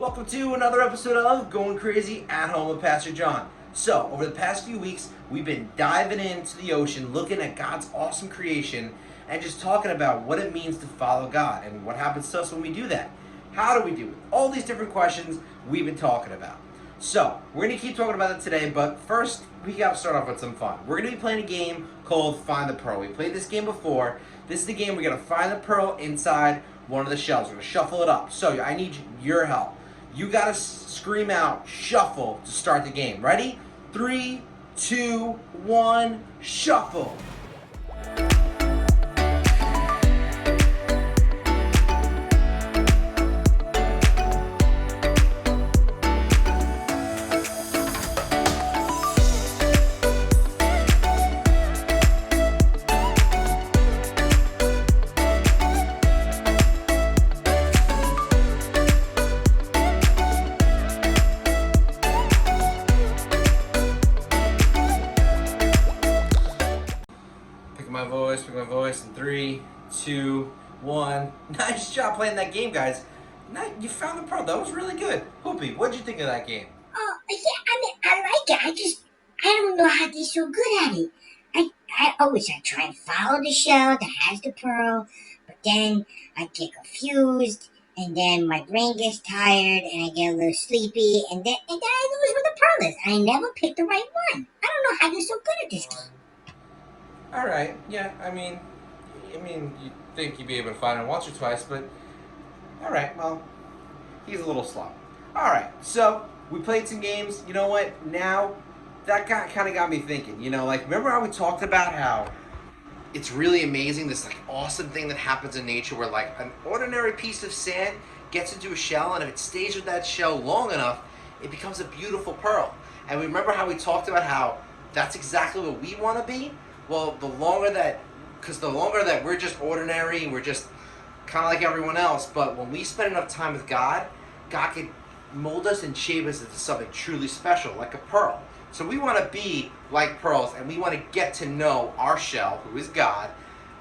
Welcome to another episode of Going Crazy at Home with Pastor John. So, over the past few weeks, we've been diving into the ocean, looking at God's awesome creation, and just talking about what it means to follow God and what happens to us when we do that. How do we do it? All these different questions we've been talking about. So, we're going to keep talking about it today, but first, we got to start off with some fun. We're going to be playing a game called Find the Pearl. We played this game before. This is the game we're going to find the pearl inside one of the shells. We're going to shuffle it up. So, I need your help. You got to scream out, shuffle, to start the game. Ready? 3, 2, 1, shuffle. Pick my voice in 3, 2, 1. Nice job playing that game, guys. You found the pearl. That was really good. Hoopy, what'd you think of that game? Oh, yeah, I like it. I don't know how they're so good at it. I try and follow the shell that has the pearl, but then I get confused, and then my brain gets tired, and I get a little sleepy, and then I lose where the pearl is. I never pick the right one. I don't know how they're so good at this game. All right, yeah, I mean, you'd think you'd be able to find it once or twice, but all right, well, he's a little slow. All right, so we played some games. You know what? Now that kind of got me thinking. Remember how we talked about how it's really amazing, this awesome thing that happens in nature where an ordinary piece of sand gets into a shell, and if it stays with that shell long enough, it becomes a beautiful pearl. And we remember how we talked about how that's exactly what we want to be. Well, the longer that we're just ordinary, we're just kind of like everyone else, but when we spend enough time with God, God can mold us and shape us into something truly special, like a pearl. So we want to be like pearls, and we want to get to know our shell, who is God,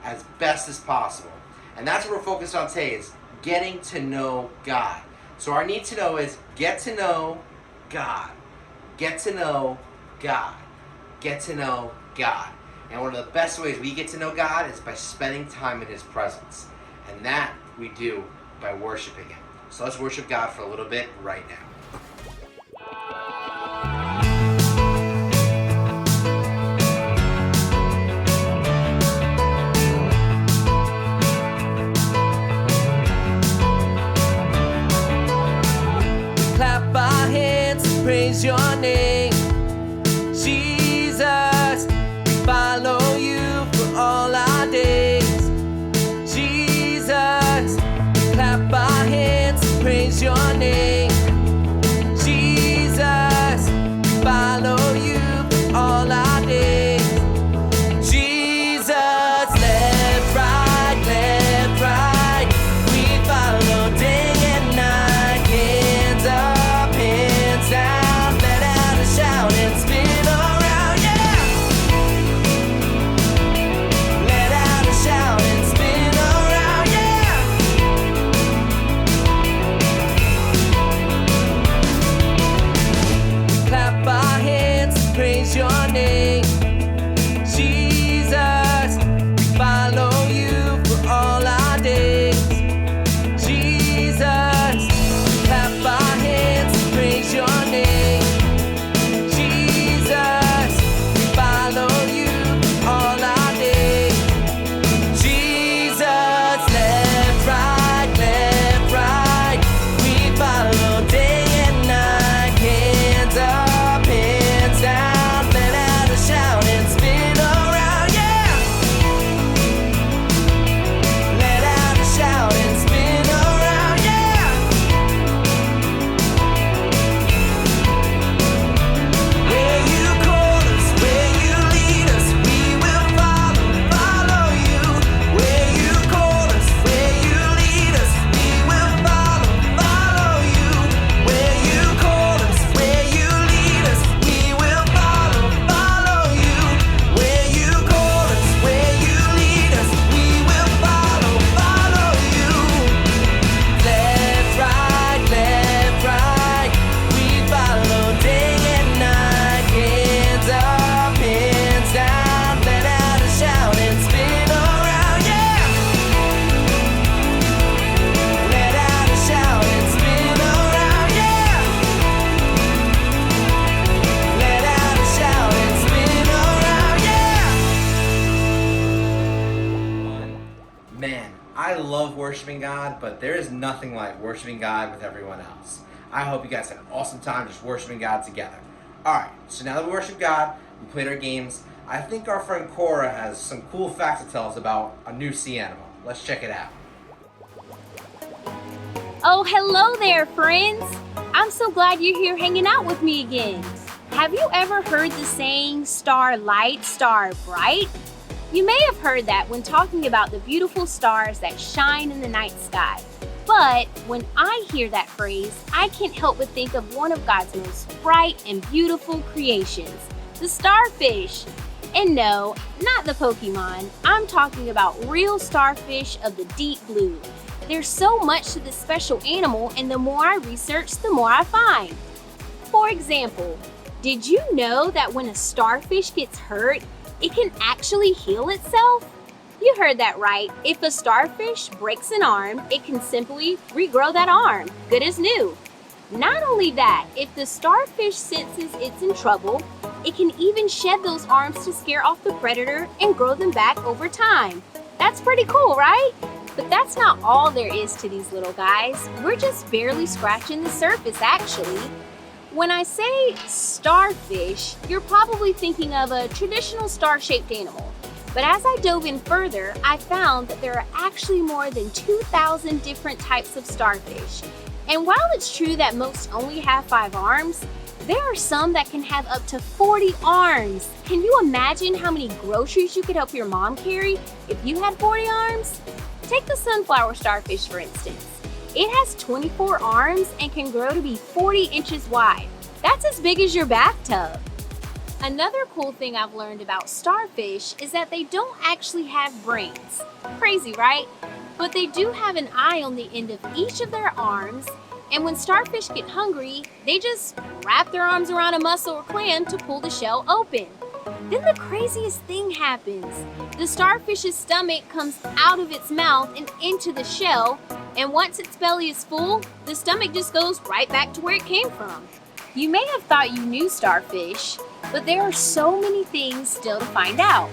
as best as possible. And that's what we're focused on today, is getting to know God. So our need to know is get to know God. Get to know God. Get to know God. And one of the best ways we get to know God is by spending time in His presence. And that we do by worshiping Him. So let's worship God for a little bit right now. Clap our hands and praise your name, Jesus. We follow you for all our days, Jesus. We clap our hands and praise your name, Jesus. We follow you for all our days, Jesus. Left, right, we follow day and night. Hands up, hands down, let out Man, I love worshiping God, but there is nothing like worshiping God with everyone else. I hope you guys had an awesome time just worshiping God together. Alright, so now that we worship God, we played our games, I think our friend Cora has some cool facts to tell us about a new sea animal. Let's check it out. Oh, hello there, friends. I'm so glad you're here hanging out with me again. Have you ever heard the saying, star light, star bright? You may have heard that when talking about the beautiful stars that shine in the night sky. But when I hear that phrase, I can't help but think of one of God's most bright and beautiful creations, the starfish. And no, not the Pokemon. I'm talking about real starfish of the deep blue. There's so much to this special animal, and the more I research, the more I find. For example, did you know that when a starfish gets hurt, it can actually heal itself? You heard that right. If a starfish breaks an arm, it can simply regrow that arm, good as new. Not only that, if the starfish senses it's in trouble, it can even shed those arms to scare off the predator and grow them back over time. That's pretty cool, right? But that's not all there is to these little guys. We're just barely scratching the surface, actually. When I say starfish, you're probably thinking of a traditional star-shaped animal. But as I dove in further, I found that there are actually more than 2,000 different types of starfish. And while it's true that most only have 5 arms, there are some that can have up to 40 arms. Can you imagine how many groceries you could help your mom carry if you had 40 arms? Take the sunflower starfish, for instance. It has 24 arms and can grow to be 40 inches wide. That's as big as your bathtub. Another cool thing I've learned about starfish is that they don't actually have brains. Crazy, right? But they do have an eye on the end of each of their arms, and when starfish get hungry, they just wrap their arms around a mussel or clam to pull the shell open. Then the craziest thing happens. The starfish's stomach comes out of its mouth and into the shell, and once its belly is full, the stomach just goes right back to where it came from. You may have thought you knew starfish, but there are so many things still to find out.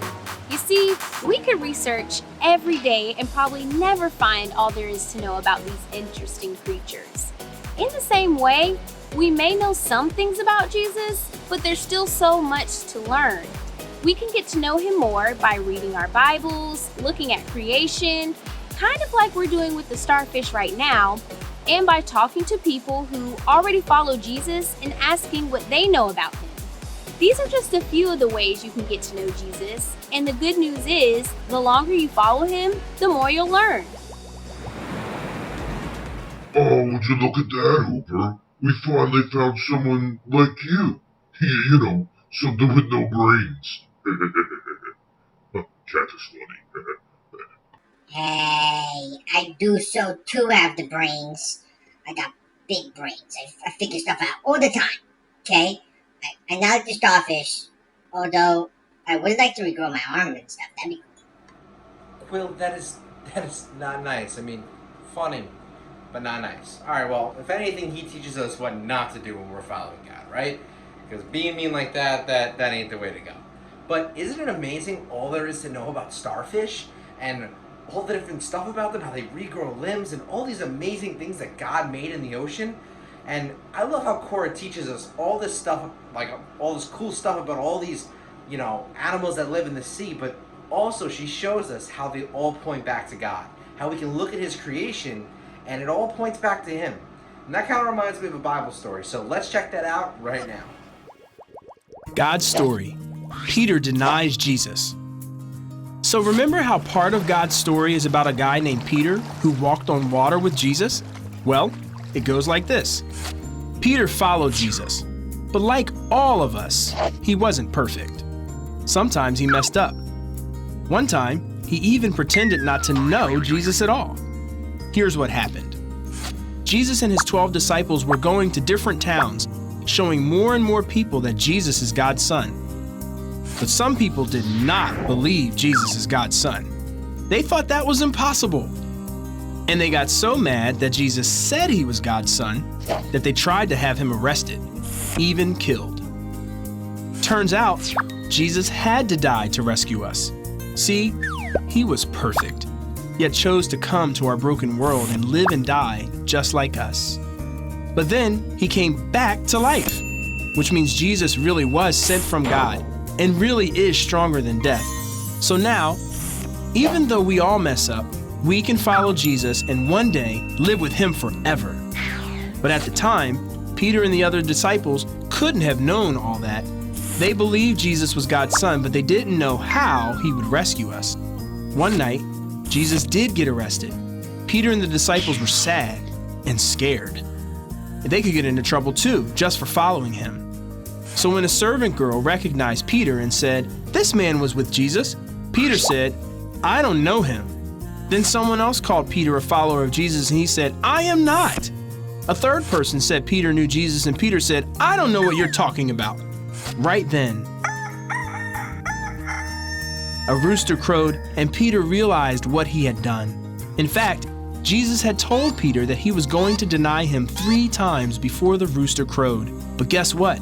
You see, we could research every day and probably never find all there is to know about these interesting creatures. In the same way, we may know some things about Jesus, but there's still so much to learn. We can get to know him more by reading our Bibles, looking at creation, kind of like we're doing with the starfish right now, and by talking to people who already follow Jesus and asking what they know about him. These are just a few of the ways you can get to know Jesus, and the good news is, the longer you follow him, the more you'll learn. Oh, would you look at that, Hooper? We finally found someone like you. You know, something with no brains. Cat is funny. Hey, I do so too have the brains. I got big brains. I figure stuff out all the time. Okay? I not like the starfish. Although, I would like to regrow my arm and stuff. That'd be cool. Quill, that is not nice. I mean, funny, but not nice. Alright, well, if anything, he teaches us what not to do when we're following God, right? Because being mean like that ain't the way to go. But isn't it amazing all there is to know about starfish? And all the different stuff about them, how they regrow limbs, and all these amazing things that God made in the ocean. And I love how Cora teaches us all this stuff, like all this cool stuff about all these, animals that live in the sea, but also she shows us how they all point back to God. How we can look at his creation and it all points back to him. And that kind of reminds me of a Bible story, so let's check that out right now. God's story. Peter denies Jesus. So remember how part of God's story is about a guy named Peter who walked on water with Jesus? Well, it goes like this. Peter followed Jesus, but like all of us, he wasn't perfect. Sometimes he messed up. One time, he even pretended not to know Jesus at all. Here's what happened. Jesus and his 12 disciples were going to different towns, showing more and more people that Jesus is God's son. But some people did not believe Jesus is God's son. They thought that was impossible. And they got so mad that Jesus said he was God's son that they tried to have him arrested, even killed. Turns out, Jesus had to die to rescue us. See, he was perfect. yet chose to come to our broken world and live and die just like us. But then he came back to life, which means Jesus really was sent from God and really is stronger than death. So now, even though we all mess up, we can follow Jesus and one day live with him forever. But at the time, Peter and the other disciples couldn't have known all that. They believed Jesus was God's son, but they didn't know how he would rescue us. One night, Jesus did get arrested. Peter and the disciples were sad and scared. They could get into trouble too, just for following him. So when a servant girl recognized Peter and said, "This man was with Jesus," Peter said, "I don't know him." Then someone else called Peter a follower of Jesus and he said, "I am not." A third person said Peter knew Jesus and Peter said, "I don't know what you're talking about." Right then, a rooster crowed and Peter realized what he had done. In fact, Jesus had told Peter that he was going to deny him 3 times before the rooster crowed. But guess what?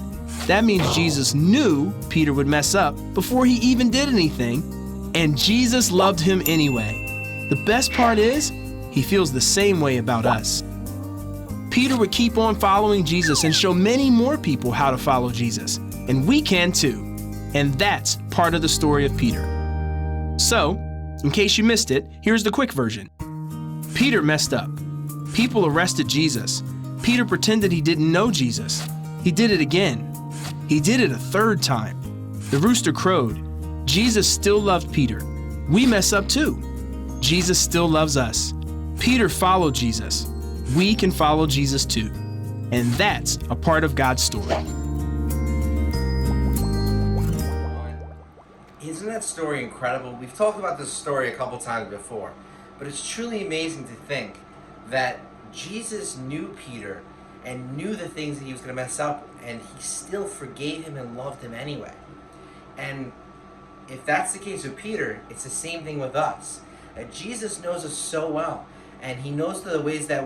That means Jesus knew Peter would mess up before he even did anything, and Jesus loved him anyway. The best part is, he feels the same way about us. Peter would keep on following Jesus and show many more people how to follow Jesus, and we can too. And that's part of the story of Peter. So, in case you missed it, here's the quick version. Peter messed up. People arrested Jesus. Peter pretended he didn't know Jesus. He did it again. He did it a 3rd time. The rooster crowed. Jesus still loved Peter. We mess up too. Jesus still loves us. Peter followed Jesus. We can follow Jesus too. And that's a part of God's story. Isn't that story incredible? We've talked about this story a couple times before, but it's truly amazing to think that Jesus knew Peter and knew the things that he was going to mess up, and he still forgave him and loved him anyway. And if that's the case with Peter, it's the same thing with us. Jesus knows us so well, and he knows the ways that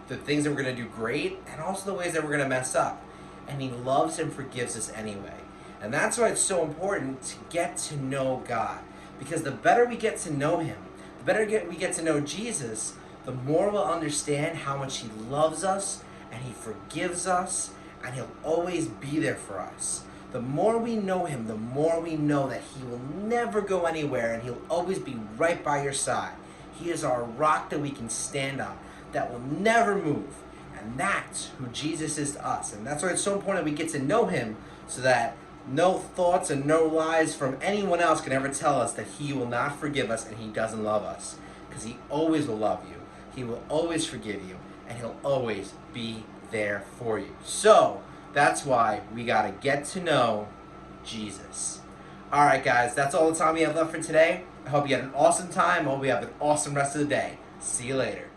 the things that we're gonna do great, and also the ways that we're gonna mess up. And he loves and forgives us anyway. And that's why it's so important to get to know God, because the better we get to know him, the better we get to know Jesus, the more we'll understand how much he loves us and he forgives us, and he'll always be there for us. The more we know him, the more we know that he will never go anywhere and he'll always be right by your side. He is our rock that we can stand on, that will never move. And that's who Jesus is to us. And that's why it's so important that we get to know him, so that no thoughts and no lies from anyone else can ever tell us that he will not forgive us and he doesn't love us. Because he always will love you. He will always forgive you. And he'll always be there for you. So, that's why we gotta get to know Jesus. Alright guys, that's all the time we have left for today. I hope you had an awesome time. I hope you have an awesome rest of the day. See you later.